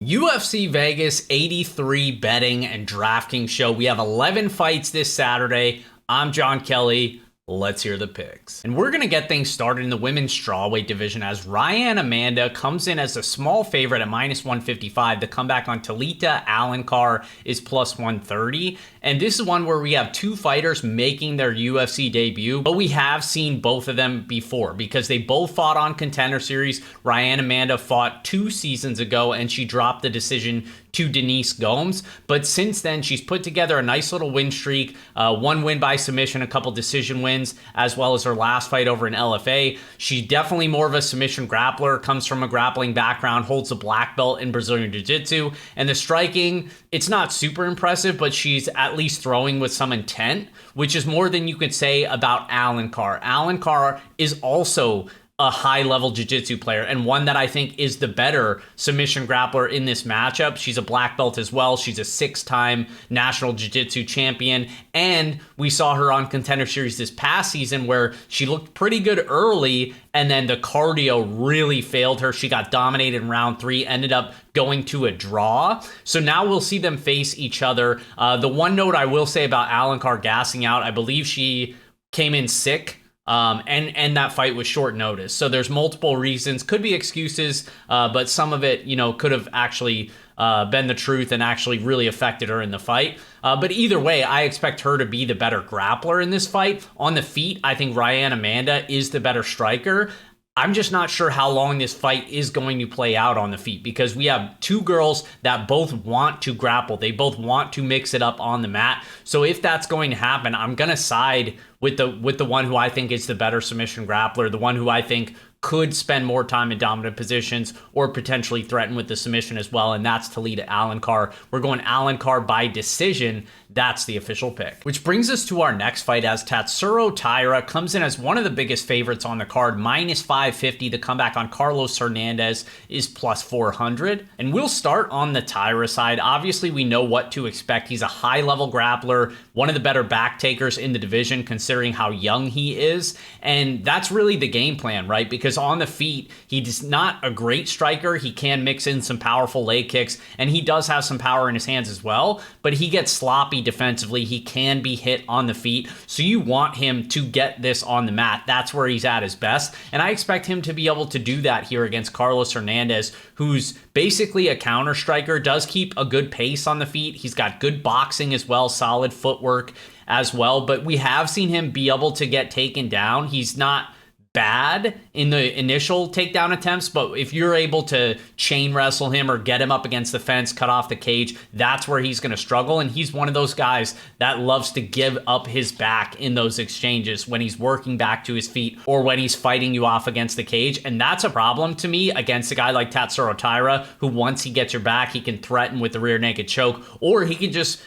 UFC Vegas 83 betting and DraftKings show. We have 11 fights this Saturday. I'm Jon Kelly. Let's hear the picks. And we're going to get things started in the women's strawweight division as Ryan Amanda comes in as a small favorite at -155. The comeback on Talita Alencar is +130. And this is one where we have two fighters making their UFC debut, but we have seen both of them before because they both fought on Contender Series. Ryan Amanda fought 2 seasons ago and she dropped the decision to Denise Gomes. But since then, she's put together a nice little win streak, 1 win by submission, a couple decision wins, as well as her last fight over in LFA. She's definitely more of a submission grappler, comes from a grappling background, holds a black belt in Brazilian Jiu-Jitsu. And the striking, it's not super impressive, but she's at least throwing with some intent, which is more than you could say about Alencar. Alencar is also a high-level jiu-jitsu player and one that I think is the better submission grappler in this matchup. She's a black belt as well. She's a 6-time national jiu-jitsu champion, and we saw her on Contender Series this past season where she looked pretty good early, and then the cardio really failed her. She got dominated in round 3, ended up going to a draw. So now we'll see them face each other. The one note I will say about Alencar gassing out, I believe she came in sick. And that fight was short notice. So there's multiple reasons, could be excuses, but some of it, could have actually been the truth and actually really affected her in the fight. But either way, I expect her to be the better grappler in this fight. On the feet, I think Ryan Amanda is the better striker. I'm just not sure how long this fight is going to play out on the feet because we have two girls that both want to grapple. They both want to mix it up on the mat. So if that's going to happen, I'm going to side with the one who I think is the better submission grappler, the one who I think could spend more time in dominant positions or potentially threaten with the submission as well, and that's Talita Alencar. We're going Alencar by decision. That's the official pick. Which brings us to our next fight as Tatsuro Taira comes in as one of the biggest favorites on the card, -550. The comeback on Carlos Hernandez is +400. And we'll start on the Taira side. Obviously, we know what to expect. He's a high-level grappler, one of the better back takers in the division considering how young he is. And that's really the game plan, right? Because on the feet, he's not a great striker. He can mix in some powerful leg kicks, and he does have some power in his hands as well, but he gets sloppy defensively. He can be hit on the feet, so you want him to get this on the mat. That's where he's at his best, and I expect him to be able to do that here against Carlos Hernandez, who's basically a counter striker, does keep a good pace on the feet. He's got good boxing as well, solid footwork as well, but we have seen him be able to get taken down. He's not bad in the initial takedown attempts, but if you're able to chain wrestle him or get him up against the fence, cut off the cage, that's where he's going to struggle. And he's one of those guys that loves to give up his back in those exchanges when he's working back to his feet or when he's fighting you off against the cage. And that's a problem to me against a guy like Tatsuro Taira, who once he gets your back, he can threaten with the rear naked choke, or he can just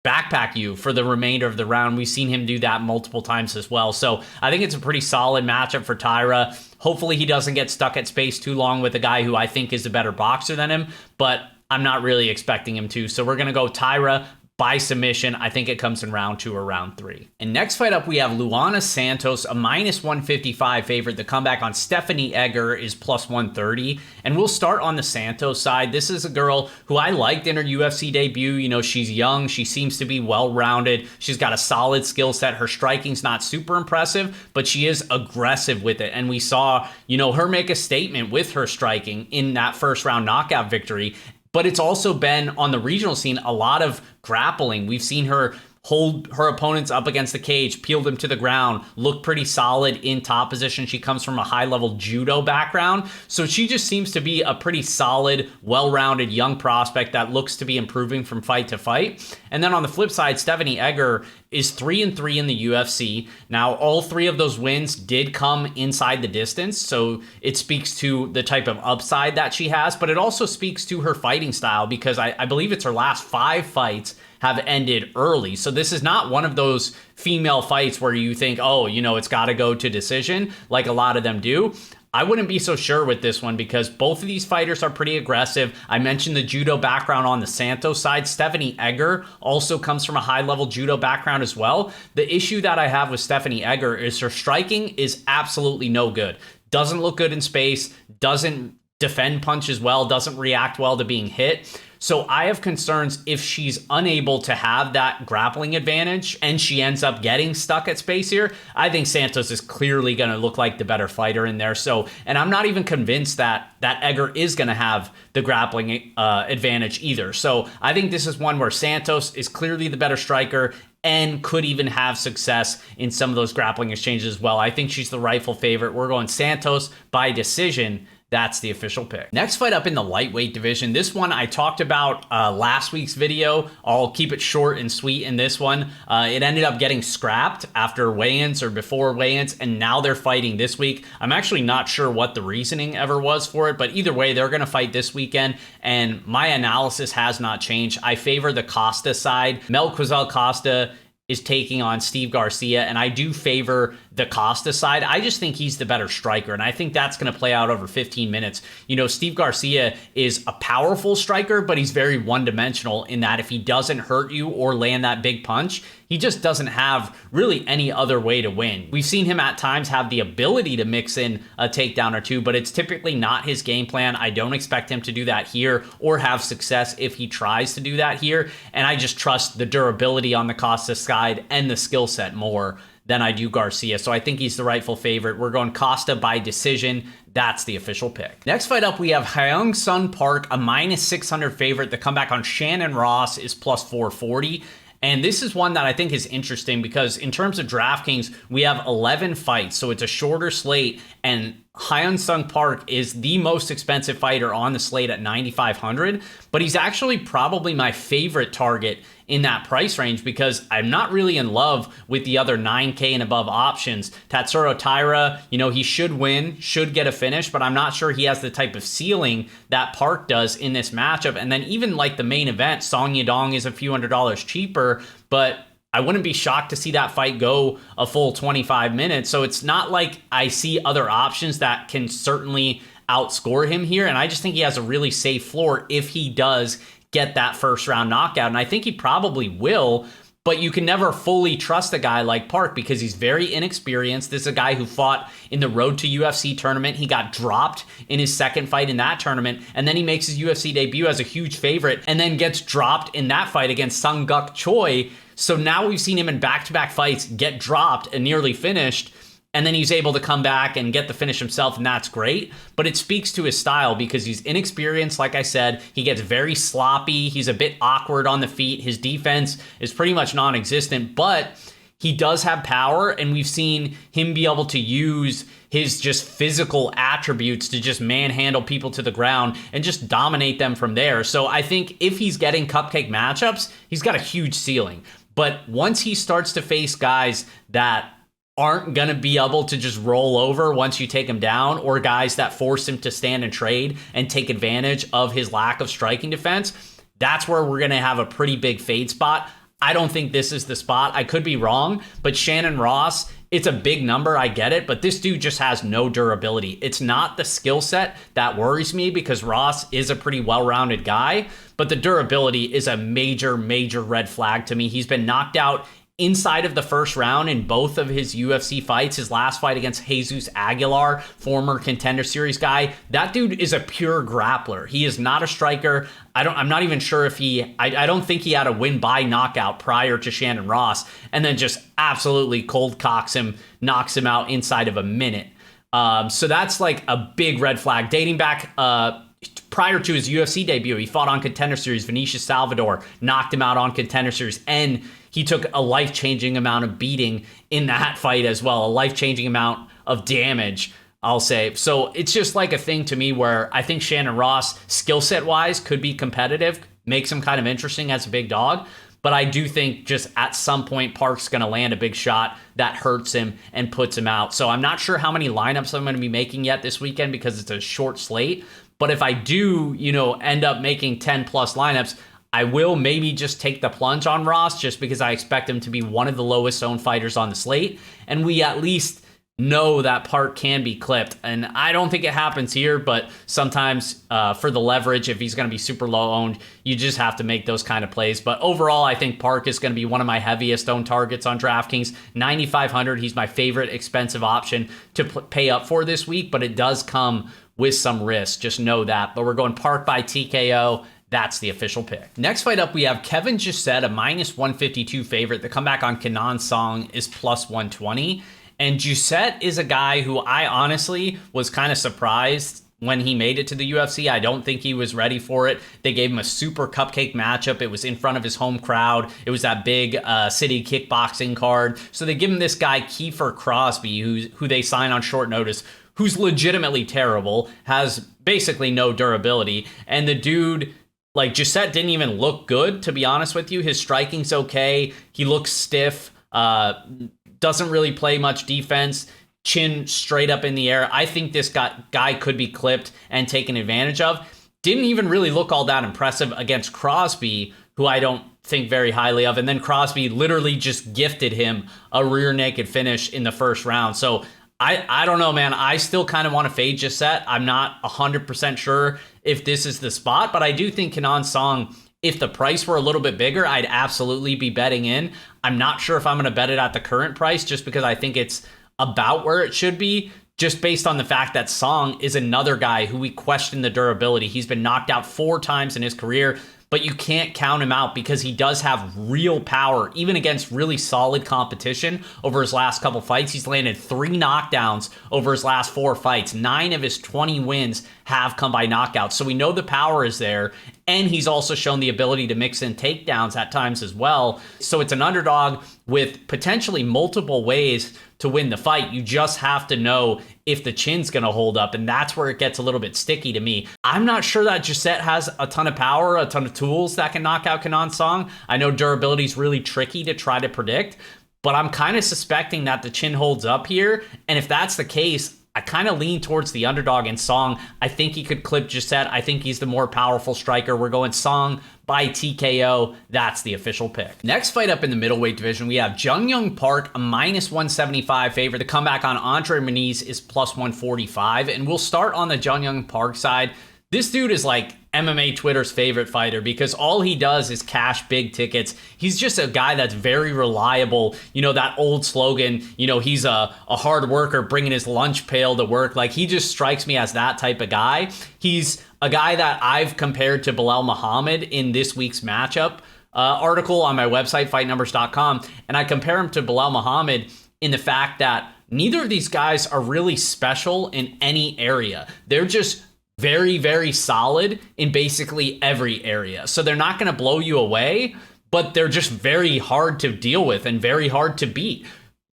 backpack you for the remainder of the round. We've seen him do that multiple times as well. So I think it's a pretty solid matchup for Taira. Hopefully he doesn't get stuck at space too long with a guy who I think is a better boxer than him, but I'm not really expecting him to. So we're going to go Taira by submission. I think it comes in round 2 or round 3. And next fight up, we have Luana Santos, a -155 favorite. The comeback on Stephanie Egger is +130. And we'll start on the Santos side. This is a girl who I liked in her UFC debut. She's young. She seems to be well-rounded. She's got a solid skill set. Her striking's not super impressive, but she is aggressive with it. And we saw, her make a statement with her striking in that first round knockout victory. But it's also been on the regional scene a lot of grappling. We've seen her hold her opponents up against the cage, peel them to the ground, look pretty solid in top position. She comes from a high-level judo background, so she just seems to be a pretty solid, well-rounded young prospect that looks to be improving from fight to fight. And then on the flip side, Stephanie Egger is 3-3 in the UFC. Now, all 3 of those wins did come inside the distance, so it speaks to the type of upside that she has, but it also speaks to her fighting style because I believe it's her last 5 fights have ended early. So this is not one of those female fights where you think, it's got to go to decision like a lot of them do. I wouldn't be so sure with this one because both of these fighters are pretty aggressive. I mentioned the judo background on the Santos side. Stephanie Egger also comes from a high-level judo background as well. The issue that I have with Stephanie Egger is her striking is absolutely no good. Doesn't look good in space, doesn't defend punches well, doesn't react well to being hit. So I have concerns if she's unable to have that grappling advantage and she ends up getting stuck at space here. I think Santos is clearly going to look like the better fighter in there. So, and I'm not even convinced that Egger is going to have the grappling advantage either. So I think this is one where Santos is clearly the better striker and could even have success in some of those grappling exchanges as well. I think she's the rightful favorite. We're going Santos by decision. That's the official pick. Next fight up in the lightweight division. This one I talked about last week's video. I'll keep it short and sweet in this one. It ended up getting scrapped after weigh-ins or before weigh-ins, and now they're fighting this week. I'm actually not sure what the reasoning ever was for it, but either way, they're going to fight this weekend, and my analysis has not changed. I favor the Costa side. Melquizael Costa is taking on Steve Garcia, and I do favor the Costa side. I just think he's the better striker, and I think that's going to play out over 15 minutes. You know, Steve Garcia is a powerful striker, but he's very one-dimensional in that if he doesn't hurt you or land that big punch, he just doesn't have really any other way to win. We've seen him at times have the ability to mix in a takedown or two, but it's typically not his game plan. I don't expect him to do that here or have success if he tries to do that here, and I just trust the durability on the Costa side and the skill set more than I do Garcia. So I think he's the rightful favorite. We're going Costa by decision. That's the official pick. Next fight up, we have Hyung Sun Park, a minus 600 favorite. The comeback on Shannon Ross is plus 440. And this is one that I think is interesting because in terms of DraftKings, we have 11 fights. So it's a shorter slate, and Hyun Sung Park is the most expensive fighter on the slate at $9,500, but he's actually probably my favorite target in that price range because I'm not really in love with the other 9K and above options. Tatsuro Taira, you know, he should win, should get a finish, but I'm not sure he has the type of ceiling that Park does in this matchup. And then even like the main event, Song Yadong is a few $100s cheaper, but I wouldn't be shocked to see that fight go a full 25 minutes. So it's not like I see other options that can certainly outscore him here. And I just think he has a really safe floor if he does get that first round knockout. And I think he probably will, but you can never fully trust a guy like Park because he's very inexperienced. This is a guy who fought in the Road to UFC tournament. He got dropped in his second fight in that tournament, and then he makes his UFC debut as a huge favorite and then gets dropped in that fight against Sung Guk Choi. So now we've seen him in back-to-back fights get dropped and nearly finished, and then he's able to come back and get the finish himself, and that's great. But it speaks to his style because he's inexperienced, like I said. He gets very sloppy. He's a bit awkward on the feet. His defense is pretty much non-existent, but he does have power, and we've seen him be able to use his just physical attributes to just manhandle people to the ground and just dominate them from there. So I think if he's getting cupcake matchups, he's got a huge ceiling. But once he starts to face guys that aren't going to be able to just roll over once you take him down, or guys that force him to stand and trade and take advantage of his lack of striking defense, that's where we're going to have a pretty big fade spot. I don't think this is the spot. I could be wrong, but Shannon Ross, it's a big number. I get it, but this dude just has no durability. It's not the skill set that worries me because Ross is a pretty well-rounded guy, but the durability is a major, major red flag to me. He's been knocked out inside of the first round in both of his UFC fights. His last fight against Jesus Aguilar, former Contender Series guy, that dude is a pure grappler. He is not a striker. I'm not even sure if I don't think he had a win by knockout prior to Shannon Ross, and then just absolutely cold cocks him, knocks him out inside of a minute. So that's like a big red flag. Dating back prior to his UFC debut, he fought on Contender Series. Vinicius Salvador knocked him out on Contender Series, and he took a life-changing amount of beating in that fight as well, a life-changing amount of damage, I'll say. So it's just like a thing to me where I think Shannon Ross, skill set wise, could be competitive, makes him kind of interesting as a big dog. But I do think just at some point, Park's going to land a big shot that hurts him and puts him out. So I'm not sure how many lineups I'm going to be making yet this weekend because it's a short slate. But if I do, end up making 10 plus lineups, I will maybe just take the plunge on Ross just because I expect him to be one of the lowest owned fighters on the slate. And we at least know that Park can be clipped. And I don't think it happens here, but sometimes for the leverage, if he's going to be super low owned, you just have to make those kind of plays. But overall, I think Park is going to be one of my heaviest owned targets on DraftKings. 9,500, he's my favorite expensive option to pay up for this week, but it does come with some risk. Just know that. But we're going Park by TKO. That's the official pick. Next fight up, we have Kevin Gisette, a minus 152 favorite. The comeback on Kenan Song is plus 120. And Gisette is a guy who I honestly was kind of surprised when he made it to the UFC. I don't think he was ready for it. They gave him a super cupcake matchup. It was in front of his home crowd. It was that big city kickboxing card. So they give him this guy, Kiefer Crosby, who they sign on short notice, who's legitimately terrible, has basically no durability. And the dude, like, Gisette didn't even look good, to be honest with you. His striking's okay. He looks stiff. Doesn't really play much defense, chin straight up in the air. I think this guy could be clipped and taken advantage of. Didn't even really look all that impressive against Crosby, who I don't think very highly of. And then Crosby literally just gifted him a rear naked finish in the first round. So I don't know, man. I still kind of want to fade Gisette. I'm not 100% sure if this is the spot, but I do think Kenan Song, if the price were a little bit bigger, I'd absolutely be betting in. I'm not sure if I'm going to bet it at the current price just because I think it's about where it should be, just based on the fact that Song is another guy who we question the durability. He's been knocked out 4 times in his career, but you can't count him out because he does have real power, even against really solid competition over his last couple fights. He's landed 3 knockdowns over his last 4 fights. 9 of his 20 wins have come by knockouts. So we know the power is there, and he's also shown the ability to mix in takedowns at times as well. So it's an underdog with potentially multiple ways to win the fight. You just have to know if the chin's going to hold up, and that's where it gets a little bit sticky to me. I'm not sure that Gisette has a ton of power, a ton of tools that can knock out Kenan Song. I know durability is really tricky to try to predict, but I'm kind of suspecting that the chin holds up here, and if that's the case, I kind of lean towards the underdog in Song. I think he could clip Gisette. I think he's the more powerful striker. We're going Song by TKO. That's the official pick. Next fight up in the middleweight division, we have Jung Young Park, a minus 175 favorite. The comeback on Andre Muniz is plus 145. And we'll start on the Jung Young Park side. This dude is like MMA Twitter's favorite fighter because all he does is cash big tickets. He's just a guy that's very reliable. You know, that old slogan, you know, he's a hard worker bringing his lunch pail to work. Like, he just strikes me as that type of guy. He's a guy that I've compared to Bilal Muhammad in this week's matchup article on my website, fightnumbers.com. And I compare him to Bilal Muhammad in the fact that neither of these guys are really special in any area. They're just very, very solid in basically every area. So they're not going to blow you away, but they're just very hard to deal with and very hard to beat.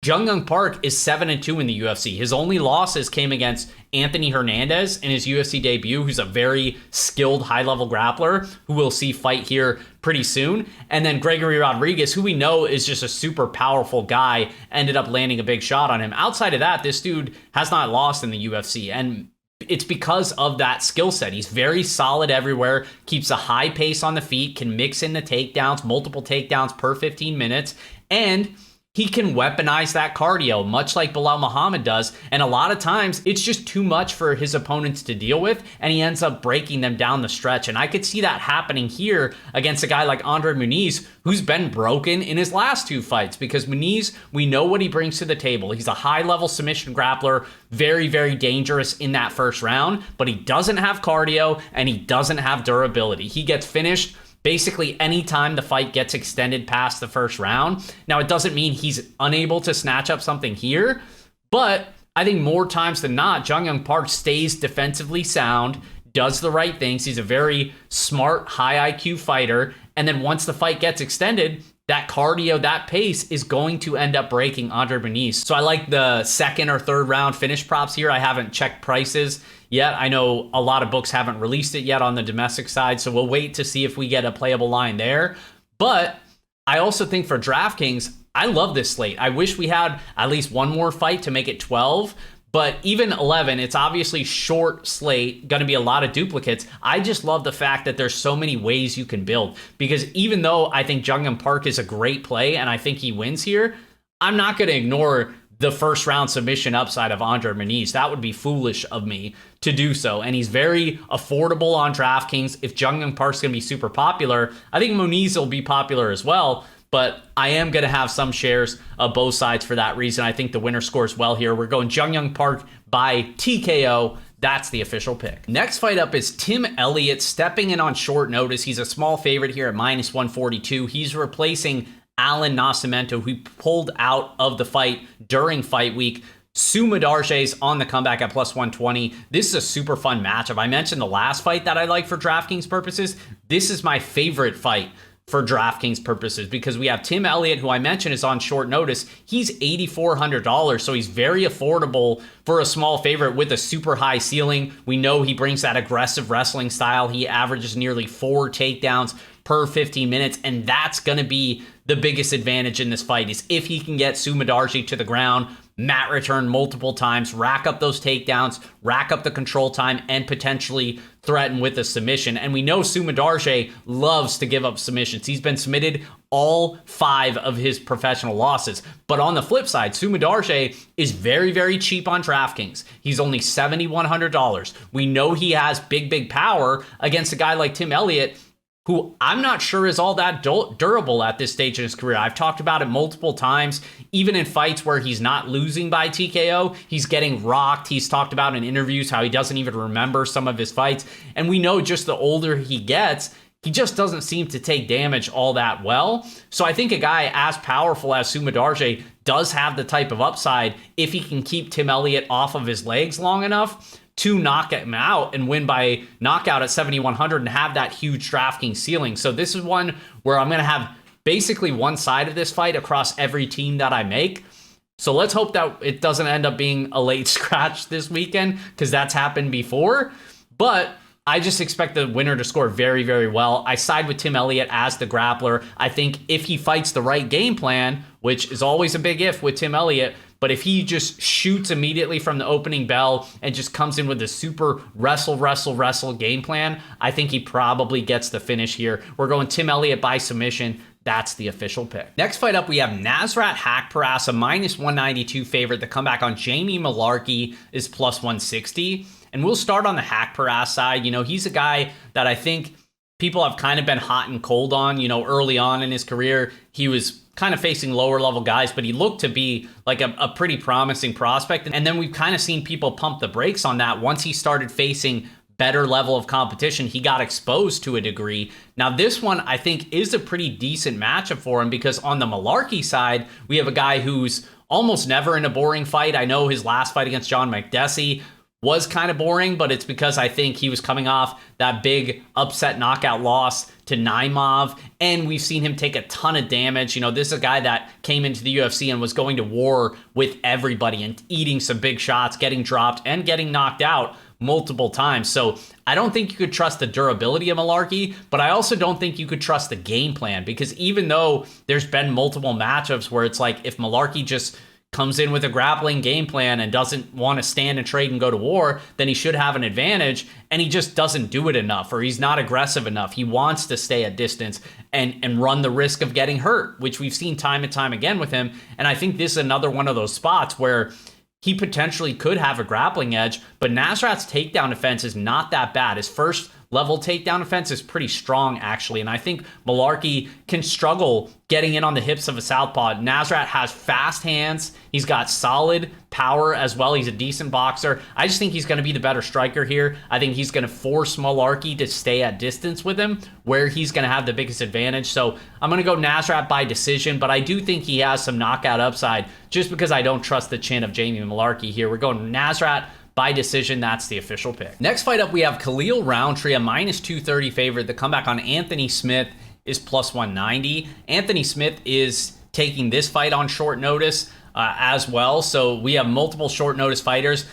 Jung Young Park is 7-2 in the UFC. His only losses came against Anthony Hernandez in his UFC debut, who's a very skilled high-level grappler who we'll see fight here pretty soon. And then Gregory Rodriguez, who we know is just a super powerful guy, ended up landing a big shot on him. Outside of that, this dude has not lost in the UFC, and it's because of that skill set. He's very solid everywhere, keeps a high pace on the feet, can mix in the takedowns, multiple takedowns per 15 minutes, and he can weaponize that cardio, much like Bilal Muhammad does. And a lot of times, it's just too much for his opponents to deal with, and he ends up breaking them down the stretch. And I could see that happening here against a guy like Andre Muniz, who's been broken in his last 2 fights, because Muniz, we know what he brings to the table. He's a high-level submission grappler, very, very dangerous in that first round, but he doesn't have cardio, and he doesn't have durability. He gets finished basically anytime the fight gets extended past the first round. Now, it doesn't mean he's unable to snatch up something here, but I think more times than not, Jung Young Park stays defensively sound, does the right things. He's a very smart, high IQ fighter, and then once the fight gets extended, that cardio, that pace is going to end up breaking Andre Muniz. So I like the second or third round finish props here. I haven't checked prices yet. I know a lot of books haven't released it yet on the domestic side, so we'll wait to see if we get a playable line there. But I also think for DraftKings, I love this slate. I wish we had at least one more fight to make it 12. But even 11, it's obviously short slate, going to be a lot of duplicates. I just love the fact that there's so many ways you can build. Because even though I think Jung Young Park is a great play and I think he wins here, I'm not going to ignore the first round submission upside of Andre Muniz. That would be foolish of me to do so. And he's very affordable on DraftKings. If Jung Young Park's going to be super popular, I think Muniz will be popular as well. But I am going to have some shares of both sides for that reason. I think the winner scores well here. We're going Jung Young Park by TKO. That's the official pick. Next fight up is Tim Elliott stepping in on short notice. He's a small favorite here at minus 142. He's replacing Alan Nascimento, who pulled out of the fight during fight week. Sumadarje's on the comeback at plus 120. This is a super fun matchup. I mentioned the last fight that I like for DraftKings purposes. This is my favorite fight for DraftKings purposes because we have Tim Elliott, who I mentioned is on short notice. He's $8,400, so he's very affordable for a small favorite with a super high ceiling. We know he brings that aggressive wrestling style. He averages nearly 4 takedowns per 15 minutes, and that's going to be the biggest advantage in this fight is if he can get Sumadarje to the ground, mat return multiple times, rack up those takedowns, rack up the control time, and potentially threaten with a submission. And we know Sumadarje loves to give up submissions. He's been submitted all 5 of his professional losses. But on the flip side, Sumadarje is very, very cheap on DraftKings. He's only $7,100. We know he has big power against a guy like Tim Elliott, who I'm not sure is all that durable at this stage in his career. I've talked about it multiple times, even in fights where he's not losing by TKO, he's getting rocked. He's talked about in interviews how he doesn't even remember some of his fights. And we know just the older he gets, he just doesn't seem to take damage all that well. So I think a guy as powerful as Sumadarje does have the type of upside if he can keep Tim Elliott off of his legs long enough to knock him out and win by knockout at 7,100 and have that huge DraftKings ceiling. So this is one where I'm going to have basically one side of this fight across every team that I make. So let's hope that it doesn't end up being a late scratch this weekend because that's happened before. But I just expect the winner to score very, very well. I side with Tim Elliott as the grappler. I think if he fights the right game plan, which is always a big if with Tim Elliott, but if he just shoots immediately from the opening bell and just comes in with a super wrestle game plan, I think he probably gets the finish here. We're going Tim Elliott by submission. That's the official pick. Next fight up, we have Nasrat Haqparast, a minus 192 favorite. The comeback on Jamie Malarkey is plus 160. And we'll start on the Haqparast side. You know, he's a guy that I think people have kind of been hot and cold on. You know, early on in his career, he was kind of facing lower level guys, but he looked to be like a pretty promising prospect. And then we've kind of seen people pump the brakes on that. Once he started facing better level of competition, he got exposed to a degree. Now this one I think is a pretty decent matchup for him because on the Malarkey side, we have a guy who's almost never in a boring fight. I know his last fight against John McDessie was kind of boring, but it's because I think he was coming off that big upset knockout loss to Naimov, and we've seen him take a ton of damage. You know, this is a guy that came into the UFC and was going to war with everybody and eating some big shots, getting dropped, and getting knocked out multiple times. So I don't think you could trust the durability of Malarkey, but I also don't think you could trust the game plan because even though there's been multiple matchups where it's like if Malarkey just comes in with a grappling game plan and doesn't want to stand and trade and go to war, then he should have an advantage, and he just doesn't do it enough, or he's not aggressive enough. He wants to stay at distance and run the risk of getting hurt, which we've seen time and time again with him. And I think this is another one of those spots where he potentially could have a grappling edge, but Nasrat's takedown defense is not that bad. His first level takedown defense is pretty strong, actually, and I think Malarkey can struggle getting in on the hips of a southpaw. Nasrat has fast hands. He's got solid power as well. He's a decent boxer. I just think he's going to be the better striker here. I think he's going to force Malarkey to stay at distance with him, where he's going to have the biggest advantage. So I'm going to go Nasrat by decision, but I do think he has some knockout upside just because I don't trust the chin of Jamie Malarkey here. We're going Nasrat by decision. That's the official pick. Next fight up, we have Khalil Roundtree, a minus 230 favorite. The comeback on Anthony Smith is plus 190. Anthony Smith is taking this fight on short notice as well. So we have multiple short notice fighters.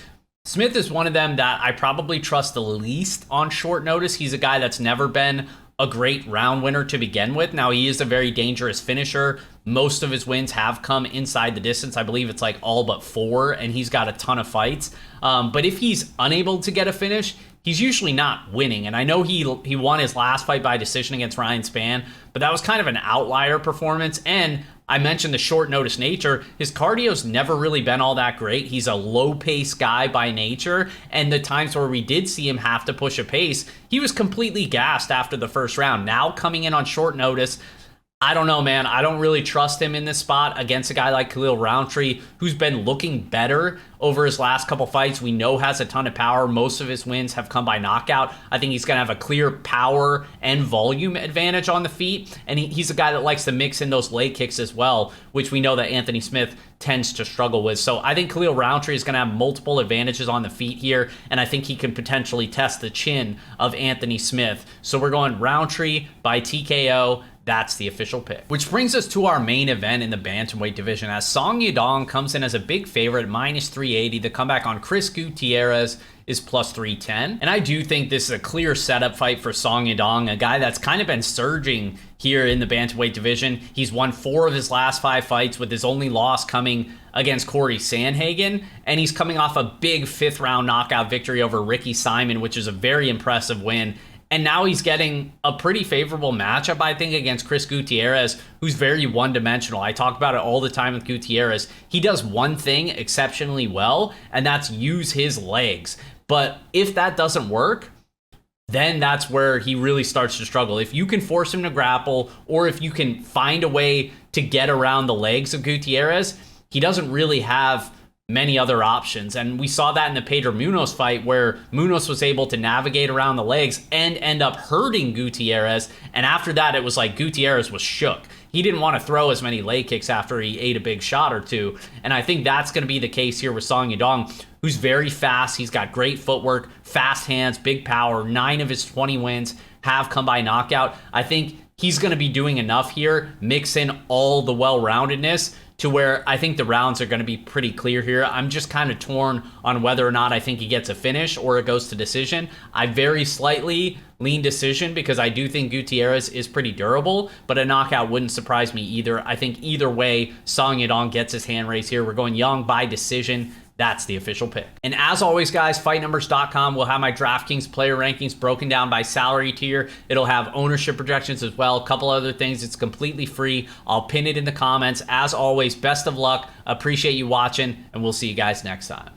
Smith is one of them that I probably trust the least on short notice. He's a guy that's never been a great round winner to begin with. Now, he is a very dangerous finisher. Most of his wins have come inside the distance. I believe it's like all but 4, and he's got a ton of fights. But if he's unable to get a finish, he's usually not winning. And I know he won his last fight by decision against Ryan Spann, but that was kind of an outlier performance. And I mentioned the short notice nature. His cardio's never really been all that great. He's a low pace guy by nature. And the times where we did see him have to push a pace, he was completely gassed after the first round. Now coming in on short notice, I don't know, man. I don't really trust him in this spot against a guy like Khalil Roundtree, who's been looking better over his last couple fights. We know has a ton of power. Most of his wins have come by knockout. I think he's going to have a clear power and volume advantage on the feet. And he's a guy that likes to mix in those leg kicks as well, which we know that Anthony Smith tends to struggle with. So I think Khalil Roundtree is going to have multiple advantages on the feet here, and I think he can potentially test the chin of Anthony Smith. So we're going Roundtree by TKO. That's the official pick. Which brings us to our main event in the bantamweight division, as Song Yadong comes in as a big favorite, minus 380. The comeback on Chris Gutierrez is plus 310. And I do think this is a clear setup fight for Song Yadong, a guy that's kind of been surging here in the bantamweight division. He's won 4 of his last 5 fights, with his only loss coming against Corey Sandhagen. And he's coming off a big 5th round knockout victory over Ricky Simon, which is a very impressive win. And now he's getting a pretty favorable matchup, I think, against Chris Gutierrez, who's very one-dimensional. I talk about it all the time with Gutierrez. He does one thing exceptionally well, and that's use his legs. But if that doesn't work, then that's where he really starts to struggle. If you can force him to grapple, or if you can find a way to get around the legs of Gutierrez, he doesn't really have many other options. And we saw that in the Pedro Munoz fight, where Munoz was able to navigate around the legs and end up hurting Gutierrez. And after that, it was like Gutierrez was shook. He didn't want to throw as many leg kicks after he ate a big shot or two. And I think that's going to be the case here with Song Yadong, who's very fast. He's got great footwork, fast hands, big power. 9 of his 20 wins have come by knockout. I think he's going to be doing enough here, mix in all the well-roundedness, to where I think the rounds are going to be pretty clear here. I'm just kind of torn on whether or not I think he gets a finish or it goes to decision. I very slightly lean decision because I do think Gutierrez is pretty durable, but a knockout wouldn't surprise me either. I think either way, Song Yadong gets his hand raised here. We're going Young by decision. That's the official pick. And as always, guys, fightnumbers.com will have my DraftKings player rankings broken down by salary tier. It'll have ownership projections as well, a couple other things. It's completely free. I'll pin it in the comments. As always, best of luck. Appreciate you watching, and we'll see you guys next time.